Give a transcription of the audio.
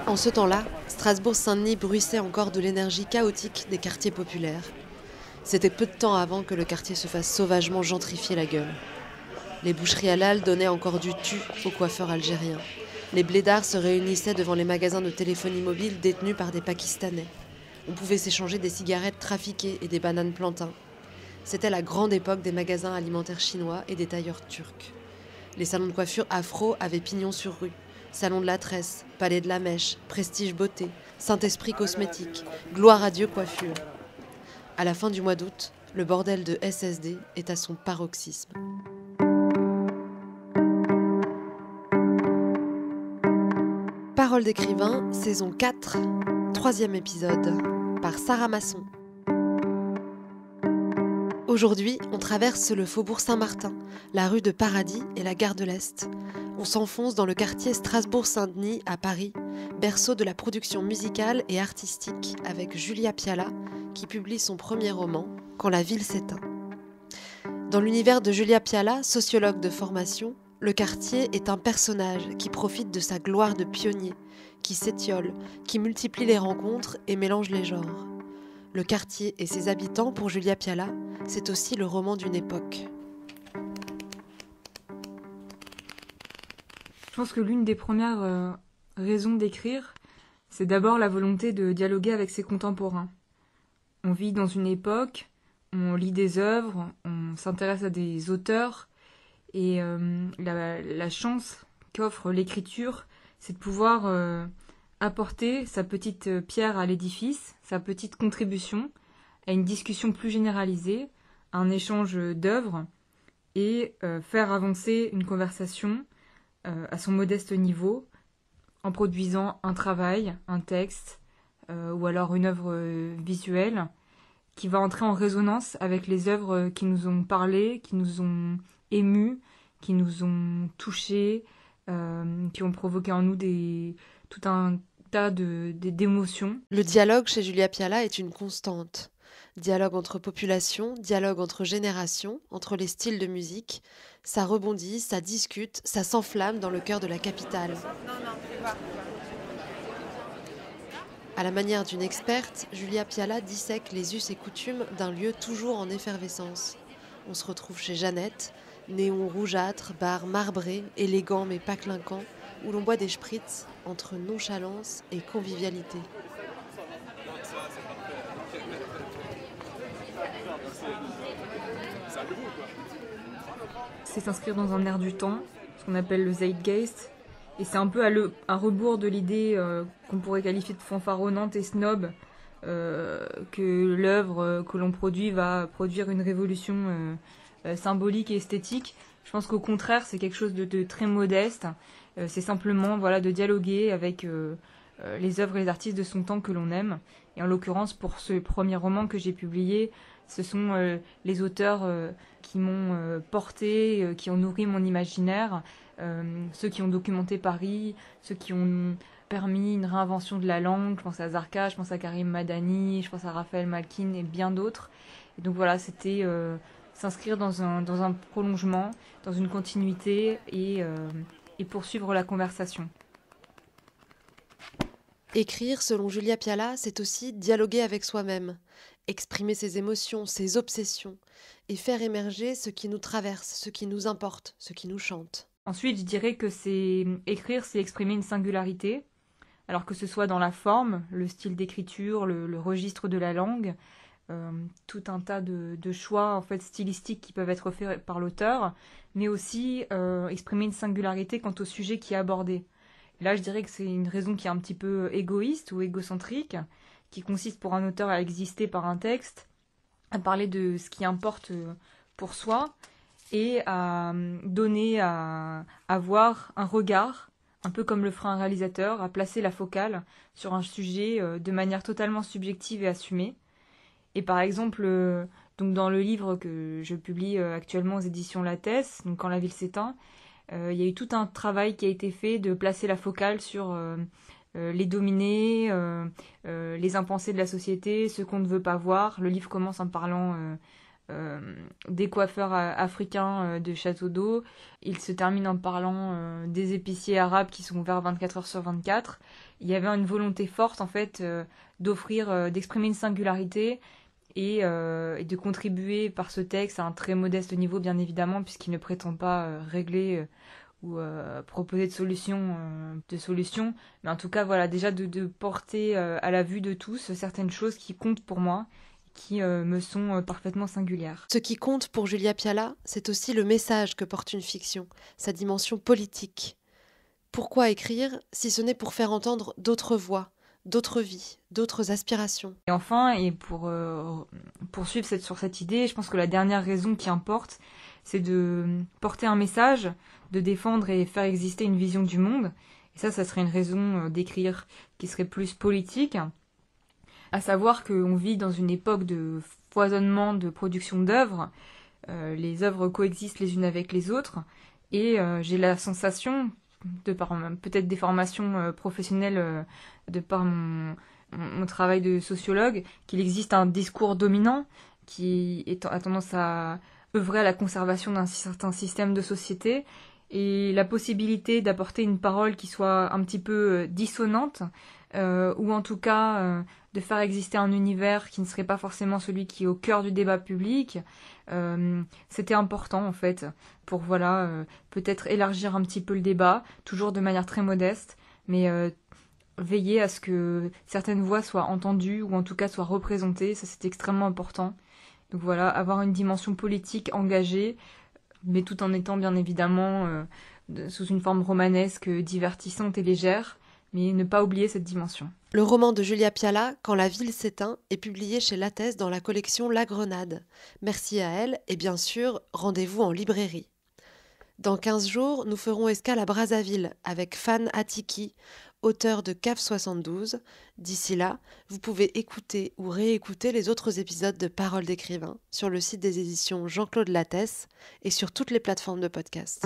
En ce temps-là, Strasbourg-Saint-Denis bruissait encore de l'énergie chaotique des quartiers populaires. C'était peu de temps avant que le quartier se fasse sauvagement gentrifier la gueule. Les boucheries halal donnaient encore du tu aux coiffeurs algériens. Les blédards se réunissaient devant les magasins de téléphonie mobile détenus par des Pakistanais. On pouvait s'échanger des cigarettes trafiquées et des bananes plantains. C'était la grande époque des magasins alimentaires chinois et des tailleurs turcs. Les salons de coiffure afro avaient pignon sur rue. Salon de la tresse, palais de la mèche, prestige beauté, Saint-Esprit cosmétique, gloire à Dieu coiffure. À la fin du mois d'août, le bordel de SSD est à son paroxysme. Parole d'écrivain, saison 4, 3e épisode, par Sarah Masson. Aujourd'hui, on traverse le faubourg Saint-Martin, la rue de Paradis et la gare de l'Est. On s'enfonce dans le quartier Strasbourg-Saint-Denis à Paris, berceau de la production musicale et artistique avec Julia Piala, qui publie son premier roman, Quand la ville s'éteint. Dans l'univers de Julia Piala, sociologue de formation, le quartier est un personnage qui profite de sa gloire de pionnier, qui s'étiole, qui multiplie les rencontres et mélange les genres. Le quartier et ses habitants, pour Julia Piala, c'est aussi le roman d'une époque. Je pense que l'une des premières raisons d'écrire, c'est d'abord la volonté de dialoguer avec ses contemporains. On vit dans une époque, on lit des œuvres, on s'intéresse à des auteurs, et la chance qu'offre l'écriture, c'est de pouvoir apporter sa petite pierre à l'édifice, sa petite contribution à une discussion plus généralisée, à un échange d'œuvres, et faire avancer une conversation à son modeste niveau, en produisant un travail, un texte, ou alors une œuvre visuelle, qui va entrer en résonance avec les œuvres qui nous ont parlé, qui nous ont émus, qui nous ont touchés, qui ont provoqué en nous tout un tas d'émotions. Le dialogue chez Julia Piala est une constante. Dialogue entre populations, dialogue entre générations, entre les styles de musique. Ça rebondit, ça discute, ça s'enflamme dans le cœur de la capitale. À la manière d'une experte, Julia Piala dissèque les us et coutumes d'un lieu toujours en effervescence. On se retrouve chez Jeannette, néon rougeâtre, bar marbré, élégant mais pas clinquant, où l'on boit des spritz entre nonchalance et convivialité. C'est s'inscrire dans un air du temps, ce qu'on appelle le Zeitgeist, et c'est un peu à rebours de l'idée qu'on pourrait qualifier de fanfaronnante et snob, que l'œuvre que l'on produit va produire une révolution symbolique et esthétique. Je pense qu'au contraire, c'est quelque chose de très modeste. C'est simplement de dialoguer avec les œuvres et les artistes de son temps que l'on aime. Et en l'occurrence, pour ce premier roman que j'ai publié, ce sont les auteurs qui m'ont porté, qui ont nourri mon imaginaire, ceux qui ont documenté Paris, ceux qui ont permis une réinvention de la langue. Je pense à Zarka, je pense à Karim Madani, je pense à Raphaël Malkin et bien d'autres. Et donc voilà, c'était s'inscrire dans un prolongement, dans une continuité et poursuivre la conversation. Écrire, selon Julia Piala, c'est aussi dialoguer avec soi-même, exprimer ses émotions, ses obsessions, et faire émerger ce qui nous traverse, ce qui nous importe, ce qui nous chante. Ensuite, je dirais que écrire, c'est exprimer une singularité, alors que ce soit dans la forme, le style d'écriture, le registre de la langue, tout un tas de choix en fait stylistiques qui peuvent être faits par l'auteur, mais aussi exprimer une singularité quant au sujet qui est abordé. Là, je dirais que c'est une raison qui est un petit peu égoïste ou égocentrique, qui consiste pour un auteur à exister par un texte, à parler de ce qui importe pour soi, et à donner à avoir un regard, un peu comme le ferait un réalisateur, à placer la focale sur un sujet de manière totalement subjective et assumée. Et par exemple, donc dans le livre que je publie actuellement aux éditions Lattès, donc Quand la ville s'éteint, il y a eu tout un travail qui a été fait de placer la focale sur les dominés, les impensés de la société, ceux qu'on ne veut pas voir. Le livre commence en parlant des coiffeurs africains de Château d'Eau. Il se termine en parlant des épiciers arabes qui sont ouverts 24 heures sur 24. Il y avait une volonté forte en fait d'exprimer une singularité et de contribuer par ce texte à un très modeste niveau bien évidemment puisqu'il ne prétend pas régler ou proposer de solutions, mais en tout cas voilà déjà de porter à la vue de tous certaines choses qui comptent pour moi, qui me sont parfaitement singulières. Ce qui compte pour Julia Piala, c'est aussi le message que porte une fiction, sa dimension politique. Pourquoi écrire si ce n'est pour faire entendre d'autres voix, d'autres vies, d'autres aspirations? Et enfin, et pour poursuivre sur cette idée, je pense que la dernière raison qui importe, c'est de porter un message, de défendre et faire exister une vision du monde. Et ça serait une raison d'écrire qui serait plus politique, à savoir qu'on vit dans une époque de foisonnement de production d'œuvres. Les œuvres coexistent les unes avec les autres, et j'ai la sensation, de par peut-être des formations professionnelles, de par mon travail de sociologue, qu'il existe un discours dominant qui a tendance à œuvrer à la conservation d'un certain système de société, et la possibilité d'apporter une parole qui soit un petit peu dissonante, ou en tout cas de faire exister un univers qui ne serait pas forcément celui qui est au cœur du débat public, c'était important en fait pour peut-être élargir un petit peu le débat, toujours de manière très modeste, mais veiller à ce que certaines voix soient entendues ou en tout cas soient représentées, ça c'est extrêmement important. Donc voilà, avoir une dimension politique engagée, mais tout en étant bien évidemment sous une forme romanesque, divertissante et légère, mais ne pas oublier cette dimension. Le roman de Julia Piala, Quand la ville s'éteint, est publié chez Lattès dans la collection La Grenade. Merci à elle et bien sûr, rendez-vous en librairie. Dans 15 jours, nous ferons escale à Brazzaville avec Fan Atiki, auteur de CAF 72. D'ici là, vous pouvez écouter ou réécouter les autres épisodes de Paroles d'écrivain sur le site des éditions Jean-Claude Lattès et sur toutes les plateformes de podcast.